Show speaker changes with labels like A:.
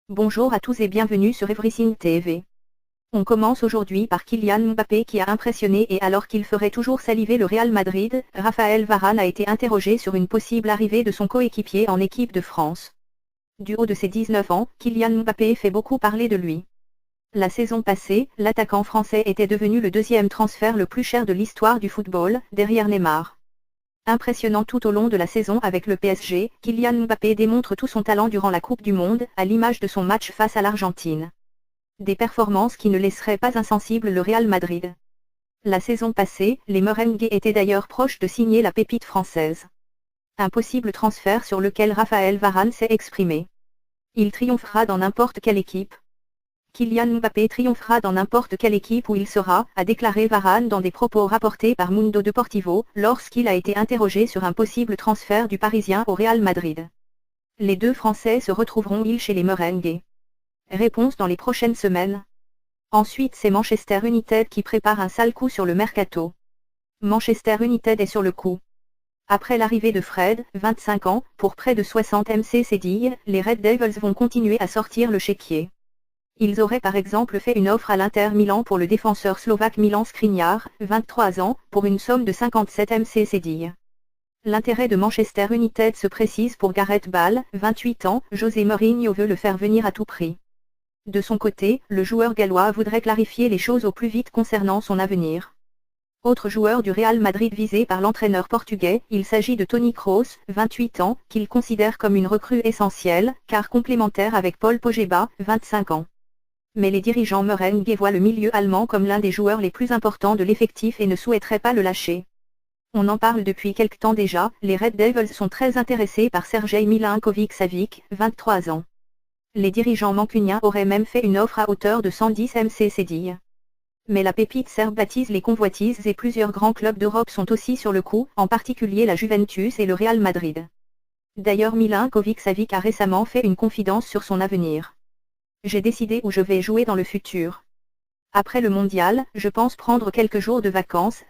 A: Bonjour à tous et bienvenue sur Everything TV. On commence aujourd'hui par Kylian Mbappé qui a impressionné et alors qu'il ferait toujours saliver le Real Madrid, Raphaël Varane a été interrogé sur une possible arrivée de son coéquipier en équipe de France. Du haut de ses 19 ans, Kylian Mbappé fait beaucoup parler de lui. La saison passée, l'attaquant français était devenu le deuxième transfert le plus cher de l'histoire du football, derrière Neymar. Impressionnant tout au long de la saison avec le PSG, Kylian Mbappé démontre tout son talent durant la Coupe du Monde, à l'image de son match face à l'Argentine. Des performances qui ne laisseraient pas insensible le Real Madrid. La saison passée, les merengues étaient d'ailleurs proches de signer la pépite française. Un possible transfert sur lequel Raphaël Varane s'est exprimé. Il triomphera dans n'importe quelle équipe. Kylian Mbappé triomphera dans n'importe quelle équipe où il sera, a déclaré Varane dans des propos rapportés par Mundo Deportivo, lorsqu'il a été interrogé sur un possible transfert du Parisien au Real Madrid. Les deux Français se retrouveront-ils chez les merengues? Réponse dans les prochaines semaines. Ensuite c'est Manchester United qui prépare un sale coup sur le mercato. Manchester United est sur le coup. Après l'arrivée de Fred, 25 ans, pour près de 60 MC cédilles, les Red Devils vont continuer à sortir le chéquier. Ils auraient par exemple fait une offre à l'Inter Milan pour le défenseur slovaque Milan Skriniar, 23 ans, pour une somme de 57 MC cédilles. L'intérêt de Manchester United se précise pour Gareth Bale, 28 ans, José Mourinho veut le faire venir à tout prix. De son côté, le joueur gallois voudrait clarifier les choses au plus vite concernant son avenir. Autre joueur du Real Madrid visé par l'entraîneur portugais, il s'agit de Toni Kroos, 28 ans, qu'il considère comme une recrue essentielle, car complémentaire avec Paul Pogba, 25 ans. Mais les dirigeants merengues voient le milieu allemand comme l'un des joueurs les plus importants de l'effectif et ne souhaiteraient pas le lâcher. On en parle depuis quelque temps déjà, les Red Devils sont très intéressés par Sergej Milinkovic-Savic, 23 ans. Les dirigeants mancuniens auraient même fait une offre à hauteur de 110 MC cédilles. Mais la pépite serbe attise les convoitises et plusieurs grands clubs d'Europe sont aussi sur le coup, en particulier la Juventus et le Real Madrid. D'ailleurs Milinkovic-Savic a récemment fait une confidence sur son avenir. J'ai décidé où je vais jouer dans le futur. Après le mondial, je pense prendre quelques jours de vacances,